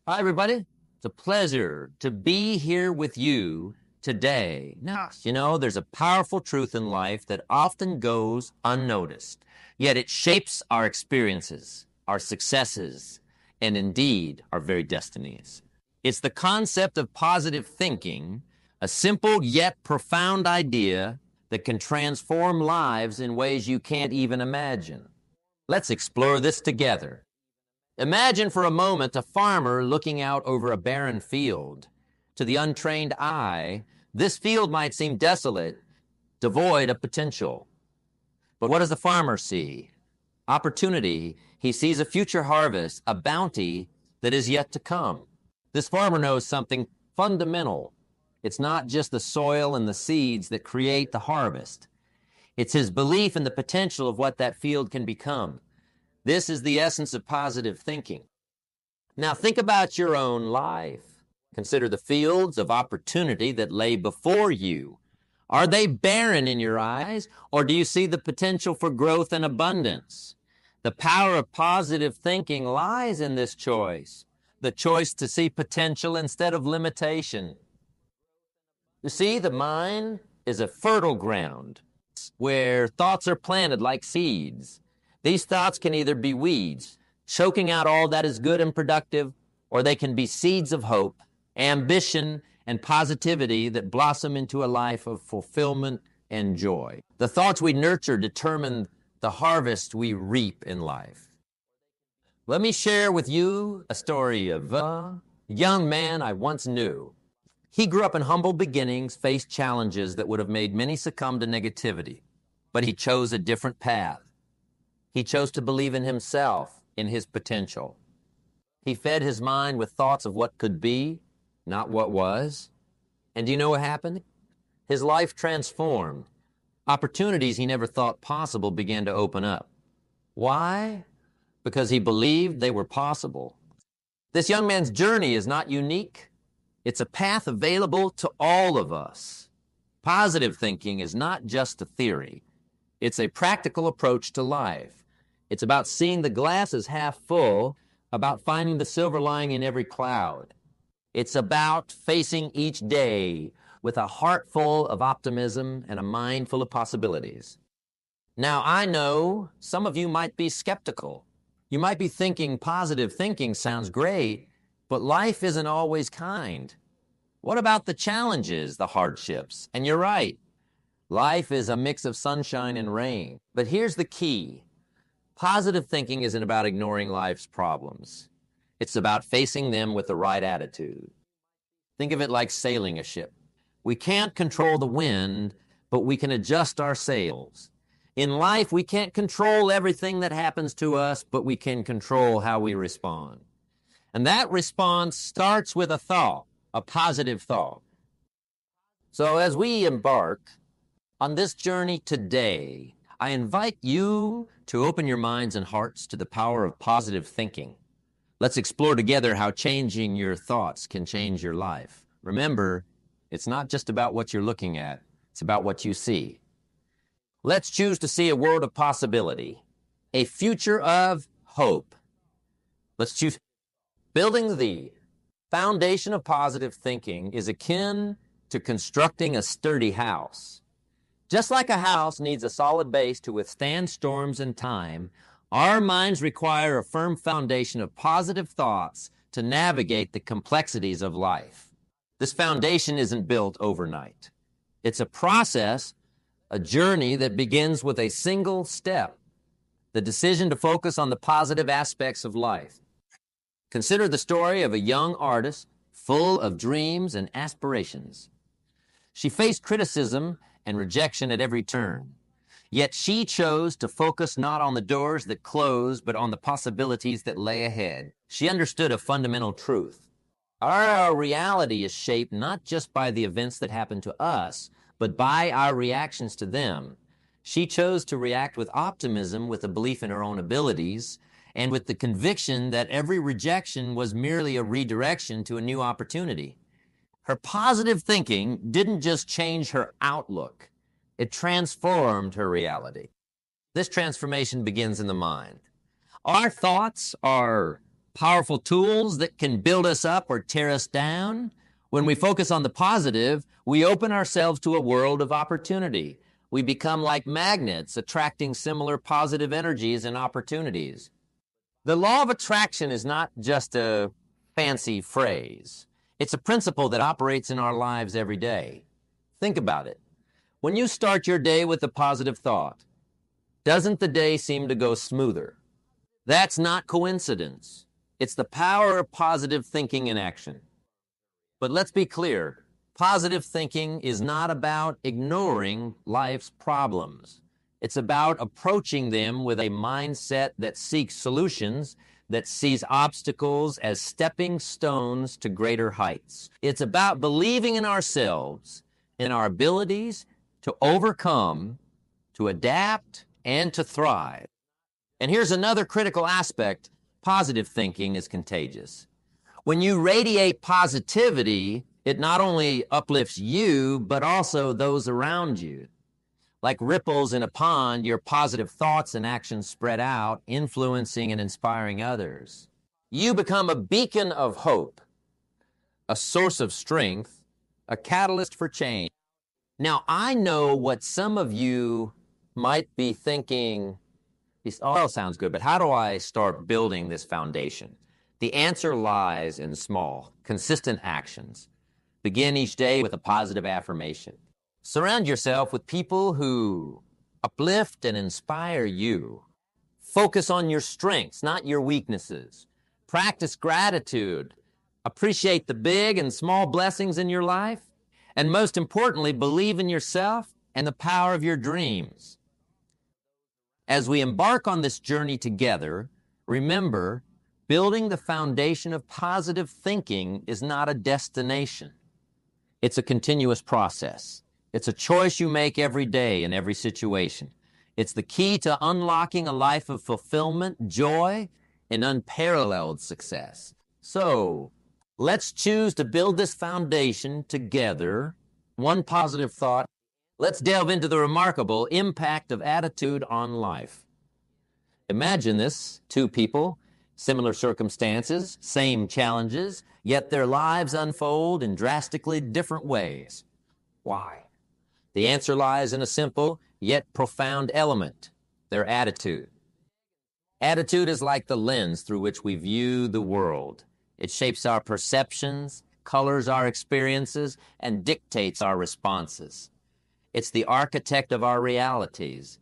Hi, everybody. It's a pleasure to be here with you today. Now, there's a powerful truth in life that often goes unnoticed, yet it shapes our experiences, our successes, and indeed our very destinies. It's the concept of positive thinking, a simple yet profound idea that can transform lives in ways you can't even imagine. Let's explore this together. Imagine for a moment a farmer looking out over a barren field. To the untrained eye, this field might seem desolate, devoid of potential. But what does the farmer see? Opportunity. He sees a future harvest, a bounty that is yet to come. This farmer knows something fundamental. It's not just the soil and the seeds that create the harvest. It's his belief in the potential of what that field can become. This is the essence of positive thinking. Now think about your own life. Consider the fields of opportunity that lay before you. Are they barren in your eyes, or do you see the potential for growth and abundance? The power of positive thinking lies in this choice, the choice to see potential instead of limitation. You see, the mind is a fertile ground where thoughts are planted like seeds. These thoughts can either be weeds, choking out all that is good and productive, or they can be seeds of hope, ambition, and positivity that blossom into a life of fulfillment and joy. The thoughts we nurture determine the harvest we reap in life. Let me share with you a story of a young man I once knew. He grew up in humble beginnings, faced challenges that would have made many succumb to negativity, but he chose a different path. He chose to believe in himself, in his potential. He fed his mind with thoughts of what could be, not what was. And do you know what happened? His life transformed. Opportunities he never thought possible began to open up. Why? Because he believed they were possible. This young man's journey is not unique. It's a path available to all of us. Positive thinking is not just a theory. It's a practical approach to life. It's about seeing the glass as half full, about finding the silver lining in every cloud. It's about facing each day with a heart full of optimism and a mind full of possibilities. Now, I know some of you might be skeptical. You might be thinking positive thinking sounds great, but life isn't always kind. What about the challenges, the hardships? And you're right. Life is a mix of sunshine and rain. But here's the key. Positive thinking isn't about ignoring life's problems. It's about facing them with the right attitude. Think of it like sailing a ship. We can't control the wind, but we can adjust our sails. In life, we can't control everything that happens to us, but we can control how we respond. And that response starts with a thought, a positive thought. So as we embark on this journey today, I invite you to open your minds and hearts to the power of positive thinking. Let's explore together how changing your thoughts can change your life. Remember, it's not just about what you're looking at, it's about what you see. Let's choose to see a world of possibility, a future of hope. Let's choose. Building the foundation of positive thinking is akin to constructing a sturdy house. Just like a house needs a solid base to withstand storms and time, our minds require a firm foundation of positive thoughts to navigate the complexities of life. This foundation isn't built overnight. It's a process, a journey that begins with a single step, the decision to focus on the positive aspects of life. Consider the story of a young artist full of dreams and aspirations. She faced criticism and rejection at every turn. Yet she chose to focus not on the doors that closed, but on the possibilities that lay ahead. She understood a fundamental truth. Our reality is shaped not just by the events that happen to us, but by our reactions to them. She chose to react with optimism, with a belief in her own abilities, and with the conviction that every rejection was merely a redirection to a new opportunity. Her positive thinking didn't just change her outlook, it transformed her reality. This transformation begins in the mind. Our thoughts are powerful tools that can build us up or tear us down. When we focus on the positive, we open ourselves to a world of opportunity. We become like magnets, attracting similar positive energies and opportunities. The law of attraction is not just a fancy phrase. It's a principle that operates in our lives every day. Think about it. When you start your day with a positive thought, doesn't the day seem to go smoother? That's not coincidence. It's the power of positive thinking in action. But let's be clear, positive thinking is not about ignoring life's problems. It's about approaching them with a mindset that seeks solutions, that sees obstacles as stepping stones to greater heights. It's about believing in ourselves, in our abilities to overcome, to adapt, and to thrive. And here's another critical aspect. Positive thinking is contagious. When you radiate positivity, it not only uplifts you, but also those around you. Like ripples in a pond, your positive thoughts and actions spread out, influencing and inspiring others. You become a beacon of hope, a source of strength, a catalyst for change. Now, I know what some of you might be thinking, oh, sounds good, but how do I start building this foundation? The answer lies in small, consistent actions. Begin each day with a positive affirmation. Surround yourself with people who uplift and inspire you. Focus on your strengths, not your weaknesses. Practice gratitude. Appreciate the big and small blessings in your life. And most importantly, believe in yourself and the power of your dreams. As we embark on this journey together, remember, building the foundation of positive thinking is not a destination. It's a continuous process. It's a choice you make every day in every situation. It's the key to unlocking a life of fulfillment, joy, and unparalleled success. So, let's choose to build this foundation together, one positive thought. Let's delve into the remarkable impact of attitude on life. Imagine this, two people, similar circumstances, same challenges, yet their lives unfold in drastically different ways. Why? The answer lies in a simple yet profound element, their attitude. Attitude is like the lens through which we view the world. It shapes our perceptions, colors our experiences, and dictates our responses. It's the architect of our realities.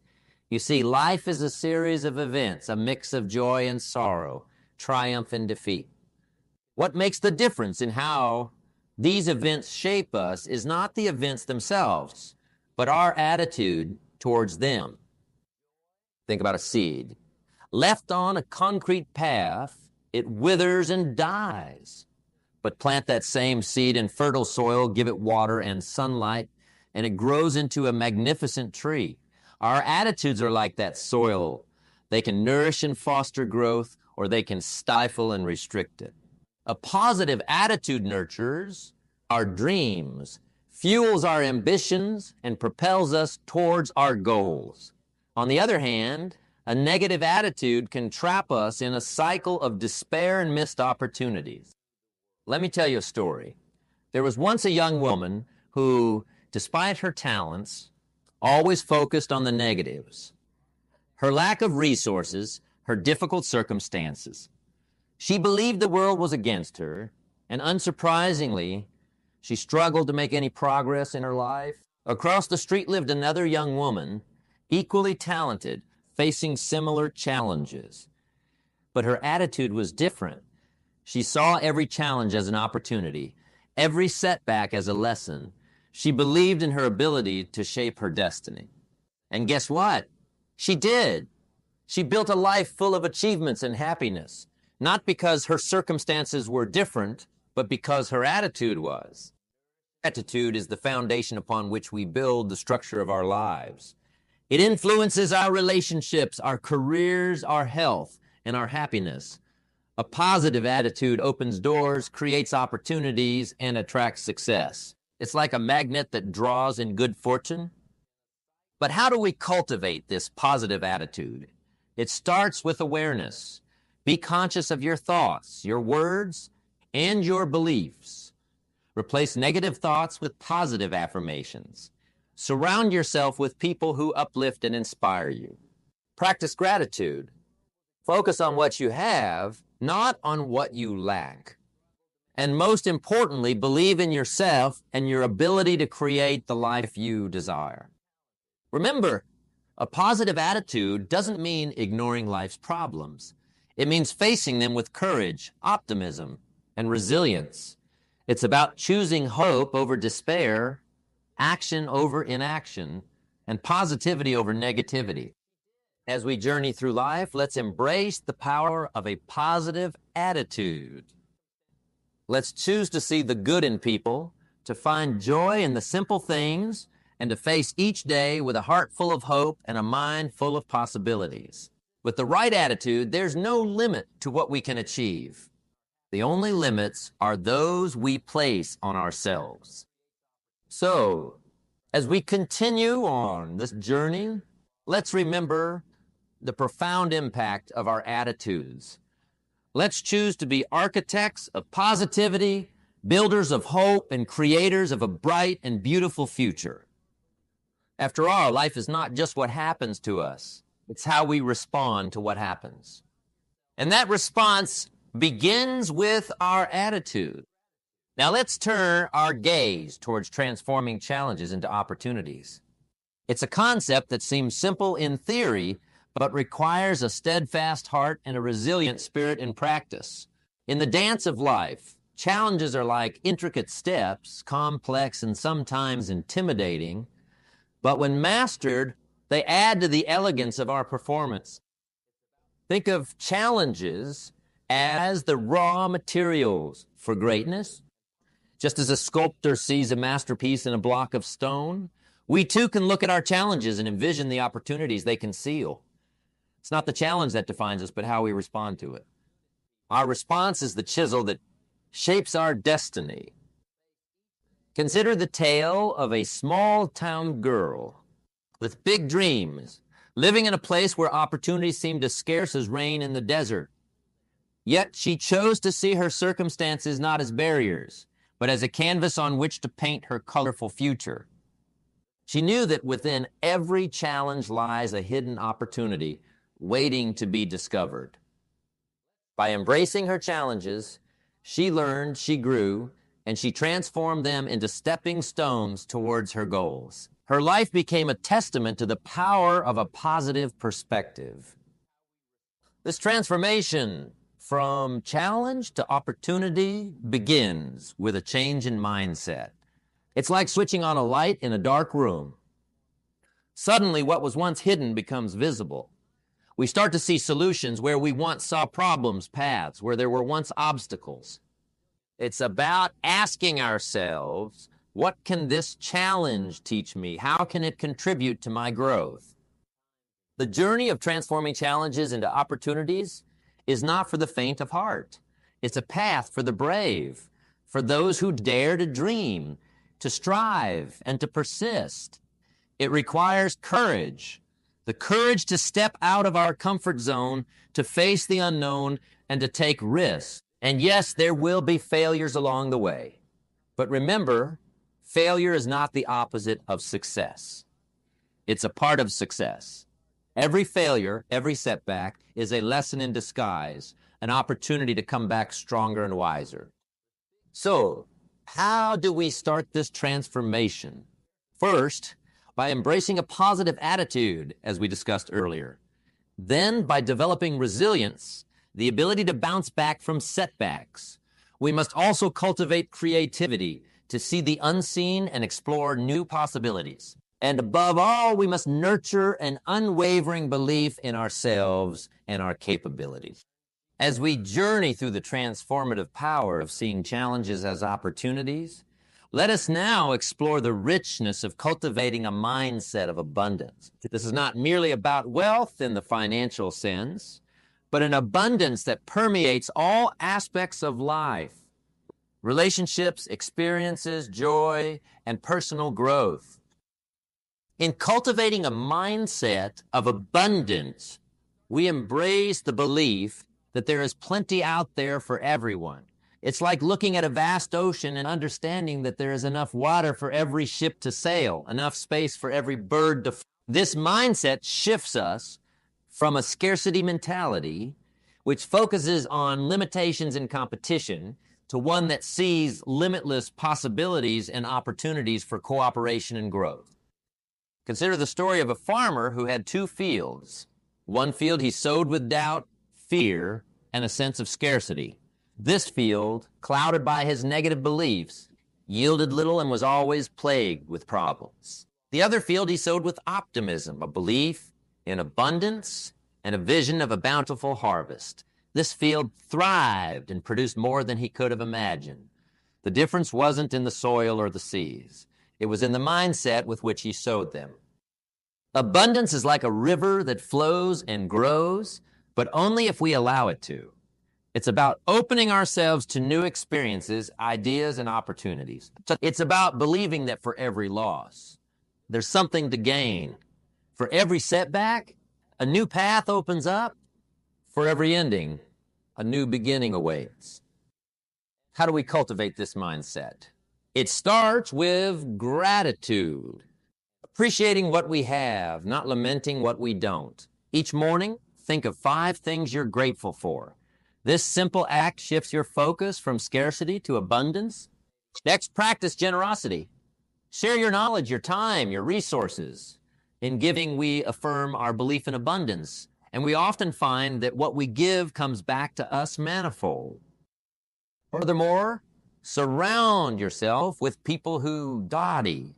You see, life is a series of events, a mix of joy and sorrow, triumph and defeat. What makes the difference in how these events shape us is not the events themselves, but our attitude towards them. Think about a seed. Left on a concrete path, it withers and dies. But plant that same seed in fertile soil, give it water and sunlight, and it grows into a magnificent tree. Our attitudes are like that soil. They can nourish and foster growth, or they can stifle and restrict it. A positive attitude nurtures our dreams, fuels our ambitions, and propels us towards our goals. On the other hand, a negative attitude can trap us in a cycle of despair and missed opportunities. Let me tell you a story. There was once a young woman who, despite her talents, always focused on the negatives. Her lack of resources, her difficult circumstances. She believed the world was against her, and unsurprisingly, she struggled to make any progress in her life. Across the street lived another young woman, equally talented, facing similar challenges. But her attitude was different. She saw every challenge as an opportunity, every setback as a lesson. She believed in her ability to shape her destiny. And guess what? She did. She built a life full of achievements and happiness, not because her circumstances were different, but because her attitude was. Attitude is the foundation upon which we build the structure of our lives. It influences our relationships, our careers, our health, and our happiness. A positive attitude opens doors, creates opportunities, and attracts success. It's like a magnet that draws in good fortune. But how do we cultivate this positive attitude? It starts with awareness. Be conscious of your thoughts, your words, and your beliefs. Replace negative thoughts with positive affirmations. Surround yourself with people who uplift and inspire you. Practice gratitude. Focus on what you have, not on what you lack. And most importantly, believe in yourself and your ability to create the life you desire. Remember, a positive attitude doesn't mean ignoring life's problems. It means facing them with courage, optimism, and resilience. It's about choosing hope over despair, action over inaction, and positivity over negativity. As we journey through life, let's embrace the power of a positive attitude. Let's choose to see the good in people, to find joy in the simple things, and to face each day with a heart full of hope and a mind full of possibilities. With the right attitude, there's no limit to what we can achieve. The only limits are those we place on ourselves. So, as we continue on this journey, let's remember the profound impact of our attitudes. Let's choose to be architects of positivity, builders of hope, and creators of a bright and beautiful future. After all, life is not just what happens to us. It's how we respond to what happens. And that response begins with our attitude. Now let's turn our gaze towards transforming challenges into opportunities. It's a concept that seems simple in theory, but requires a steadfast heart and a resilient spirit in practice. In the dance of life, challenges are like intricate steps, complex and sometimes intimidating, but when mastered, they add to the elegance of our performance. Think of challenges as the raw materials for greatness. Just as a sculptor sees a masterpiece in a block of stone, we too can look at our challenges and envision the opportunities they conceal. It's not the challenge that defines us, but how we respond to it. Our response is the chisel that shapes our destiny. Consider the tale of a small-town girl with big dreams, living in a place where opportunities seemed as scarce as rain in the desert. Yet she chose to see her circumstances not as barriers, but as a canvas on which to paint her colorful future. She knew that within every challenge lies a hidden opportunity waiting to be discovered. By embracing her challenges, she learned, she grew, and she transformed them into stepping stones towards her goals. Her life became a testament to the power of a positive perspective. This transformation from challenge to opportunity begins with a change in mindset. It's like switching on a light in a dark room. Suddenly, what was once hidden becomes visible. We start to see solutions where we once saw problems, paths, where there were once obstacles. It's about asking ourselves, what can this challenge teach me? How can it contribute to my growth? The journey of transforming challenges into opportunities is not for the faint of heart. It's a path for the brave, for those who dare to dream, to strive, and to persist. It requires courage, the courage to step out of our comfort zone, to face the unknown, and to take risks. And yes, there will be failures along the way. But remember, failure is not the opposite of success. It's a part of success. Every failure, every setback is a lesson in disguise, an opportunity to come back stronger and wiser. So, how do we start this transformation? First, by embracing a positive attitude, as we discussed earlier. Then, by developing resilience, the ability to bounce back from setbacks. We must also cultivate creativity to see the unseen and explore new possibilities. And above all, we must nurture an unwavering belief in ourselves and our capabilities. As we journey through the transformative power of seeing challenges as opportunities, let us now explore the richness of cultivating a mindset of abundance. This is not merely about wealth in the financial sense, but an abundance that permeates all aspects of life. Relationships, experiences, joy, and personal growth. In cultivating a mindset of abundance, we embrace the belief that there is plenty out there for everyone. It's like looking at a vast ocean and understanding that there is enough water for every ship to sail, enough space for every bird to fly. This mindset shifts us from a scarcity mentality, which focuses on limitations and competition, to one that sees limitless possibilities and opportunities for cooperation and growth. Consider the story of a farmer who had two fields. One field he sowed with doubt, fear, and a sense of scarcity. This field, clouded by his negative beliefs, yielded little and was always plagued with problems. The other field he sowed with optimism, a belief in abundance and a vision of a bountiful harvest. This field thrived and produced more than he could have imagined. The difference wasn't in the soil or the seas. It was in the mindset with which he sowed them. Abundance is like a river that flows and grows, but only if we allow it to. It's about opening ourselves to new experiences, ideas, and opportunities. It's about believing that for every loss, there's something to gain. For every setback, a new path opens up. For every ending, a new beginning awaits. How do we cultivate this mindset? It starts with gratitude. Appreciating what we have, not lamenting what we don't. Each morning, think of 5 things you're grateful for. This simple act shifts your focus from scarcity to abundance. Next, practice generosity. Share your knowledge, your time, your resources. In giving, we affirm our belief in abundance, and we often find that what we give comes back to us manifold. Furthermore, surround yourself with people who embody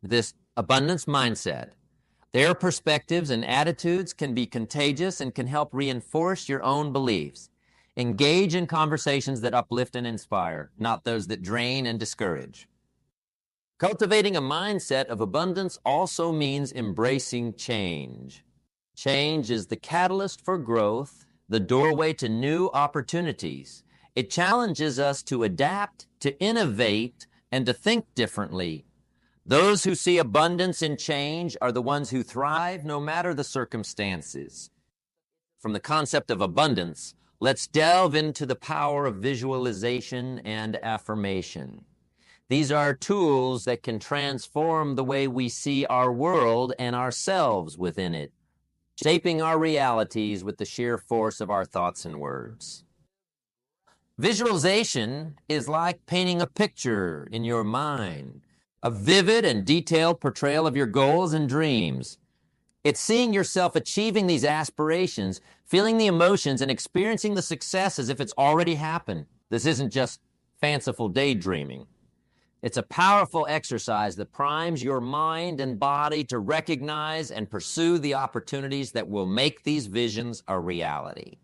this abundance mindset. Their perspectives and attitudes can be contagious and can help reinforce your own beliefs. Engage in conversations that uplift and inspire, not those that drain and discourage. Cultivating a mindset of abundance also means embracing change. Change is the catalyst for growth, the doorway to new opportunities. It challenges us to adapt, to innovate, and to think differently. Those who see abundance in change are the ones who thrive no matter the circumstances. From the concept of abundance, let's delve into the power of visualization and affirmation. These are tools that can transform the way we see our world and ourselves within it, shaping our realities with the sheer force of our thoughts and words. Visualization is like painting a picture in your mind, a vivid and detailed portrayal of your goals and dreams. It's seeing yourself achieving these aspirations, feeling the emotions, and experiencing the success as if it's already happened. This isn't just fanciful daydreaming. It's a powerful exercise that primes your mind and body to recognize and pursue the opportunities that will make these visions a reality.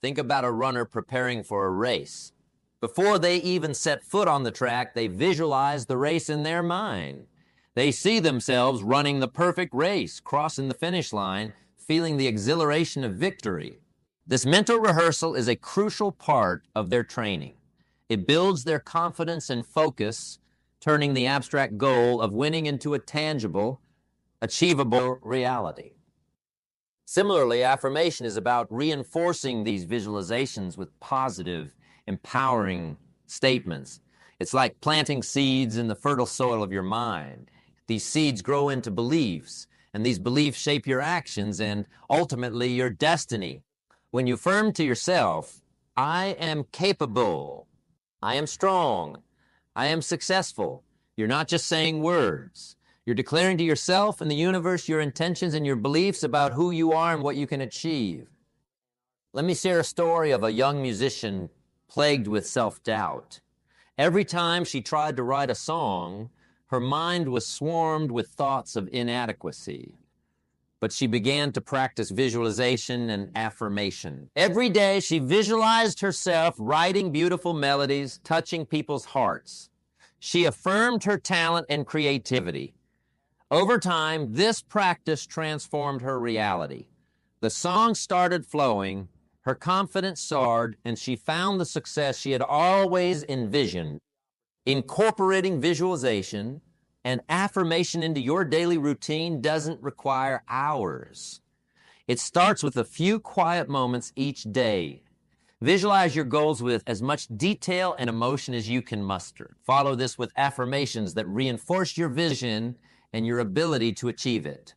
Think about a runner preparing for a race. Before they even set foot on the track, they visualize the race in their mind. They see themselves running the perfect race, crossing the finish line, feeling the exhilaration of victory. This mental rehearsal is a crucial part of their training. It builds their confidence and focus, turning the abstract goal of winning into a tangible, achievable reality. Similarly, affirmation is about reinforcing these visualizations with positive, empowering statements. It's like planting seeds in the fertile soil of your mind. These seeds grow into beliefs, and these beliefs shape your actions and ultimately your destiny. When you affirm to yourself, I am capable, I am strong, I am successful, you're not just saying words. You're declaring to yourself and the universe your intentions and your beliefs about who you are and what you can achieve. Let me share a story of a young musician plagued with self-doubt. Every time she tried to write a song, her mind was swarmed with thoughts of inadequacy. But she began to practice visualization and affirmation. Every day she visualized herself writing beautiful melodies, touching people's hearts. She affirmed her talent and creativity. Over time, this practice transformed her reality. The song started flowing, her confidence soared, and she found the success she had always envisioned. Incorporating visualization and affirmation into your daily routine doesn't require hours. It starts with a few quiet moments each day. Visualize your goals with as much detail and emotion as you can muster. Follow this with affirmations that reinforce your vision and your ability to achieve it.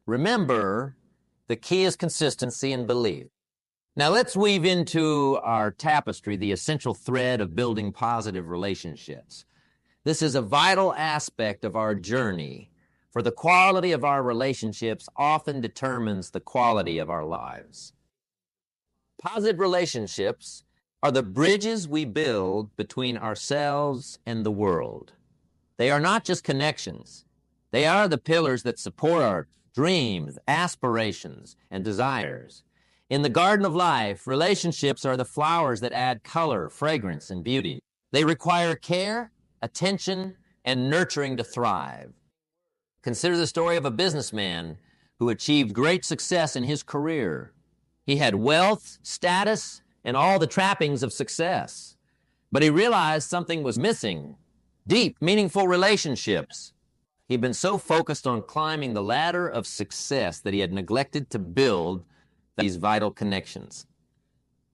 Remember, the key is consistency and belief. Now let's weave into our tapestry the essential thread of building positive relationships. This is a vital aspect of our journey, for the quality of our relationships often determines the quality of our lives. Positive relationships are the bridges we build between ourselves and the world. They are not just connections. They are the pillars that support our dreams, aspirations, and desires. In the garden of life, relationships are the flowers that add color, fragrance, and beauty. They require care, attention, and nurturing to thrive. Consider the story of a businessman who achieved great success in his career. He had wealth, status, and all the trappings of success. But he realized something was missing: deep, meaningful relationships. He'd been so focused on climbing the ladder of success that he had neglected to build these vital connections.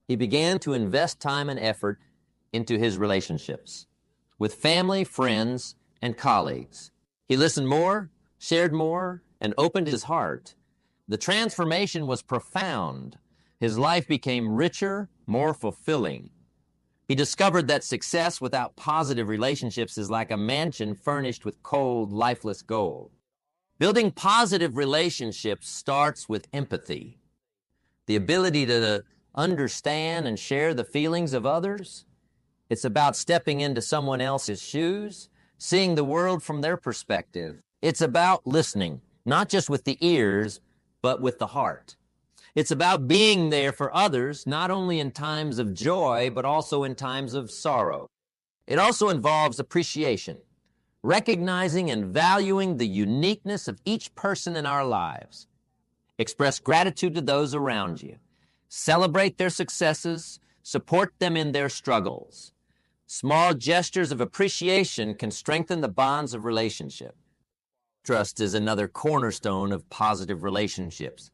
He began to invest time and effort into his relationships with family, friends, and colleagues. He listened more, shared more, and opened his heart. The transformation was profound. His life became richer, more fulfilling. He discovered that success without positive relationships is like a mansion furnished with cold, lifeless gold. Building positive relationships starts with empathy, the ability to understand and share the feelings of others. It's about stepping into someone else's shoes, seeing the world from their perspective. It's about listening, not just with the ears, but with the heart. It's about being there for others, not only in times of joy, but also in times of sorrow. It also involves appreciation, recognizing and valuing the uniqueness of each person in our lives. Express gratitude to those around you. Celebrate their successes, support them in their struggles. Small gestures of appreciation can strengthen the bonds of relationship. Trust is another cornerstone of positive relationships.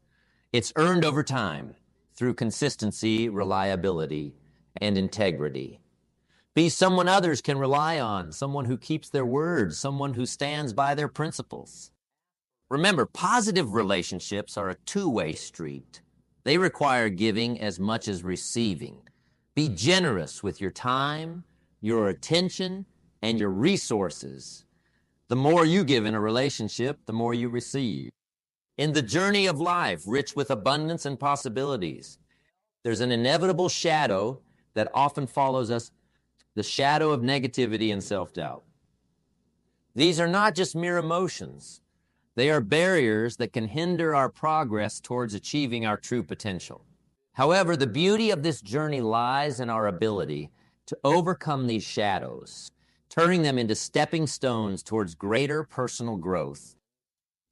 It's earned over time through consistency, reliability, and integrity. Be someone others can rely on, someone who keeps their word, someone who stands by their principles. Remember, positive relationships are a two-way street. They require giving as much as receiving. Be generous with your time, your attention, and your resources. The more you give in a relationship, the more you receive. In the journey of life, rich with abundance and possibilities, there's an inevitable shadow that often follows us, the shadow of negativity and self-doubt. These are not just mere emotions. They are barriers that can hinder our progress towards achieving our true potential. However, the beauty of this journey lies in our ability to overcome these shadows, turning them into stepping stones towards greater personal growth.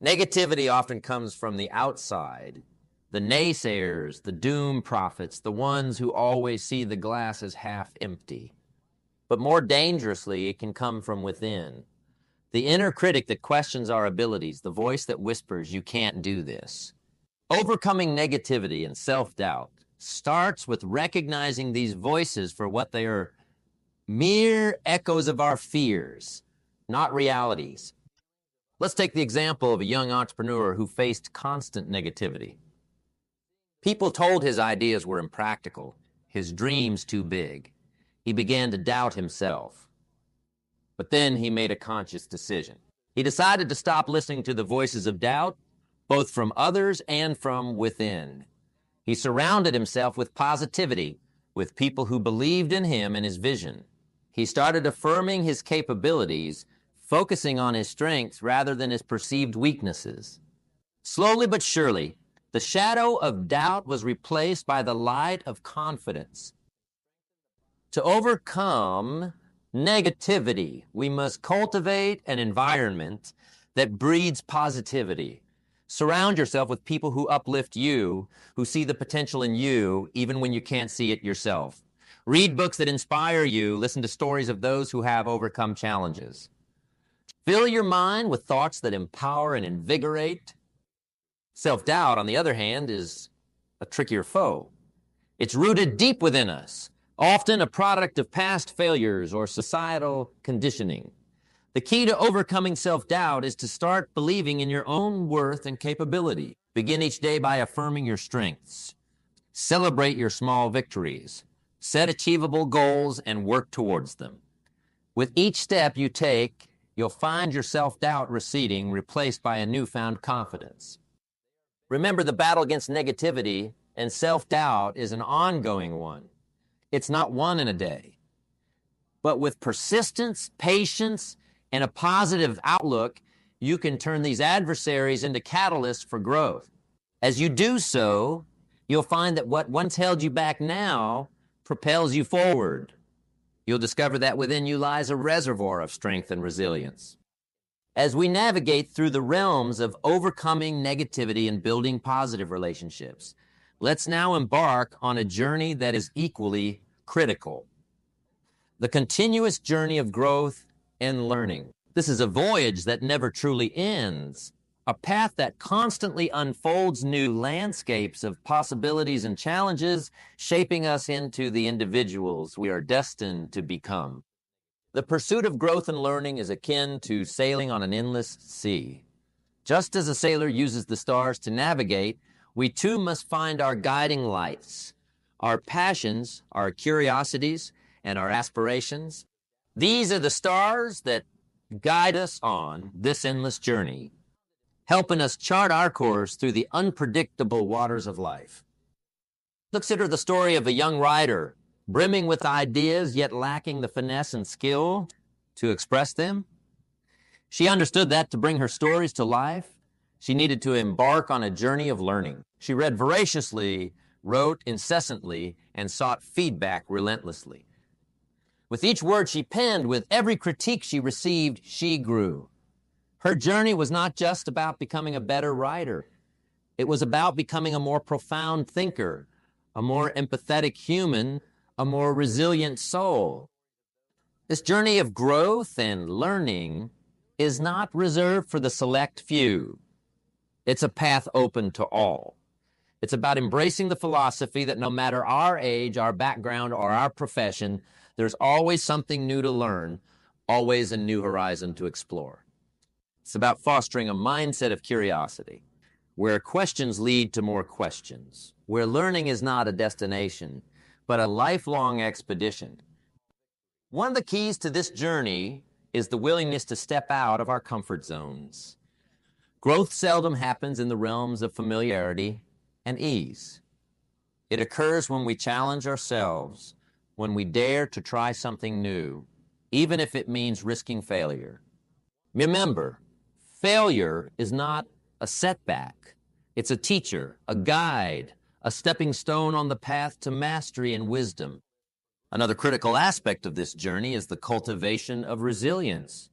Negativity often comes from the outside, the naysayers, the doom prophets, the ones who always see the glass as half empty. But more dangerously, it can come from within. The inner critic that questions our abilities, the voice that whispers, "You can't do this." Overcoming negativity and self-doubt starts with recognizing these voices for what they are: mere echoes of our fears, not realities. Let's take the example of a young entrepreneur who faced constant negativity. People told his ideas were impractical, his dreams too big. He began to doubt himself. But then he made a conscious decision. He decided to stop listening to the voices of doubt, both from others and from within. He surrounded himself with positivity, with people who believed in him and his vision. He started affirming his capabilities, focusing on his strengths rather than his perceived weaknesses. Slowly but surely, the shadow of doubt was replaced by the light of confidence. To overcome negativity, we must cultivate an environment that breeds positivity. Surround yourself with people who uplift you, who see the potential in you, even when you can't see it yourself. Read books that inspire you. Listen to stories of those who have overcome challenges. Fill your mind with thoughts that empower and invigorate. Self-doubt, on the other hand, is a trickier foe. It's rooted deep within us, often a product of past failures or societal conditioning. The key to overcoming self-doubt is to start believing in your own worth and capability. Begin each day by affirming your strengths. Celebrate your small victories. Set achievable goals and work towards them. With each step you take, you'll find your self-doubt receding, replaced by a newfound confidence. Remember, the battle against negativity and self-doubt is an ongoing one. It's not won in a day. But with persistence, patience, and a positive outlook, you can turn these adversaries into catalysts for growth. As you do so, you'll find that what once held you back now propels you forward. You'll discover that within you lies a reservoir of strength and resilience. As we navigate through the realms of overcoming negativity and building positive relationships, let's now embark on a journey that is equally critical. The continuous journey of growth and learning. This is a voyage that never truly ends, a path that constantly unfolds new landscapes of possibilities and challenges, shaping us into the individuals we are destined to become. The pursuit of growth and learning is akin to sailing on an endless sea. Just as a sailor uses the stars to navigate, we too must find our guiding lights, our passions, our curiosities, and our aspirations. These are the stars that guide us on this endless journey, helping us chart our course through the unpredictable waters of life. Consider the story of a young writer, brimming with ideas, yet lacking the finesse and skill to express them. She understood that to bring her stories to life, she needed to embark on a journey of learning. She read voraciously, wrote incessantly, and sought feedback relentlessly. With each word she penned, with every critique she received, she grew. Her journey was not just about becoming a better writer. It was about becoming a more profound thinker, a more empathetic human, a more resilient soul. This journey of growth and learning is not reserved for the select few. It's a path open to all. It's about embracing the philosophy that no matter our age, our background, or our profession, there's always something new to learn, always a new horizon to explore. It's about fostering a mindset of curiosity, where questions lead to more questions, where learning is not a destination, but a lifelong expedition. One of the keys to this journey is the willingness to step out of our comfort zones. Growth seldom happens in the realms of familiarity and ease. It occurs when we challenge ourselves, when we dare to try something new, even if it means risking failure. Remember, failure is not a setback. It's a teacher, a guide, a stepping stone on the path to mastery and wisdom. Another critical aspect of this journey is the cultivation of resilience.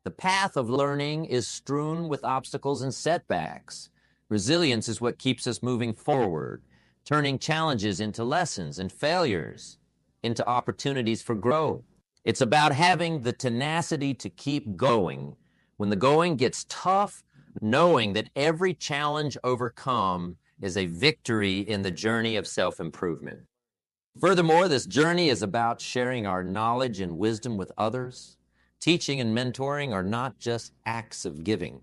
The path of learning is strewn with obstacles and setbacks. Resilience is what keeps us moving forward, turning challenges into lessons and failures into opportunities for growth. It's about having the tenacity to keep going when the going gets tough, knowing that every challenge overcome is a victory in the journey of self-improvement. Furthermore, this journey is about sharing our knowledge and wisdom with others. Teaching and mentoring are not just acts of giving.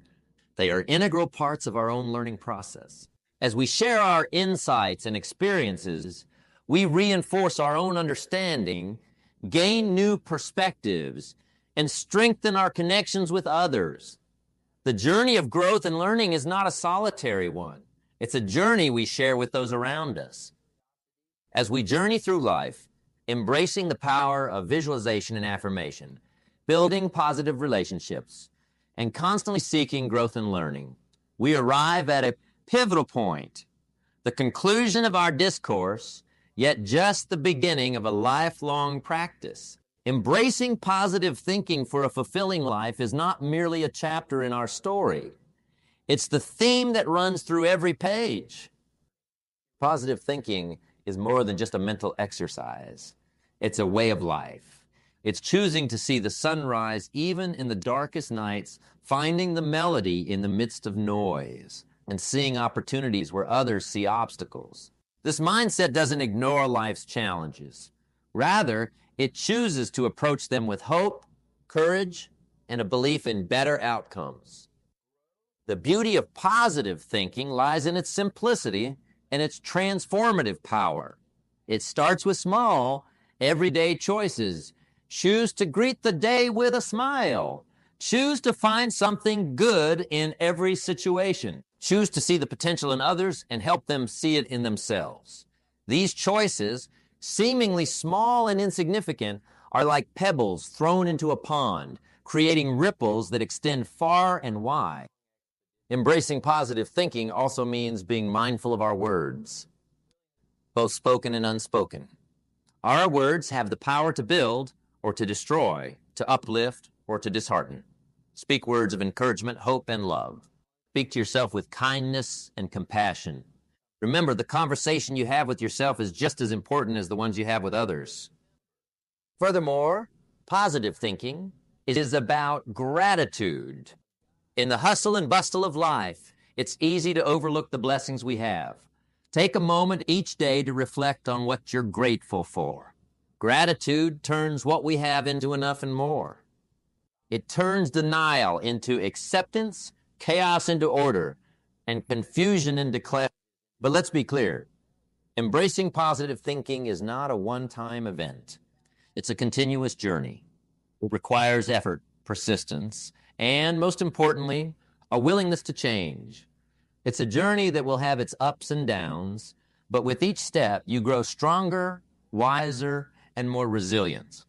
They are integral parts of our own learning process. As we share our insights and experiences, we reinforce our own understanding, gain new perspectives, and strengthen our connections with others. The journey of growth and learning is not a solitary one. It's a journey we share with those around us. As we journey through life, embracing the power of visualization and affirmation, building positive relationships, and constantly seeking growth and learning, we arrive at a pivotal point, the conclusion of our discourse, yet just the beginning of a lifelong practice. Embracing positive thinking for a fulfilling life is not merely a chapter in our story. It's the theme that runs through every page. Positive thinking is more than just a mental exercise. It's a way of life. It's choosing to see the sunrise even in the darkest nights, finding the melody in the midst of noise. and seeing opportunities where others see obstacles. This mindset doesn't ignore life's challenges. Rather, it chooses to approach them with hope, courage, and a belief in better outcomes. The beauty of positive thinking lies in its simplicity and its transformative power. It starts with small, everyday choices. Choose to greet the day with a smile. Choose to find something good in every situation. Choose to see the potential in others and help them see it in themselves. These choices, seemingly small and insignificant, are like pebbles thrown into a pond, creating ripples that extend far and wide. Embracing positive thinking also means being mindful of our words, both spoken and unspoken. Our words have the power to build or to destroy, to uplift or to dishearten. Speak words of encouragement, hope, and love. Speak to yourself with kindness and compassion. Remember, the conversation you have with yourself is just as important as the ones you have with others. Furthermore, positive thinking is about gratitude. In the hustle and bustle of life, it's easy to overlook the blessings we have. Take a moment each day to reflect on what you're grateful for. Gratitude turns what we have into enough and more. It turns denial into acceptance, chaos into order, and confusion into clarity. But let's be clear, embracing positive thinking is not a one-time event. It's a continuous journey. It requires effort, persistence, and most importantly, a willingness to change. It's a journey that will have its ups and downs, but with each step, you grow stronger, wiser, and more resilient.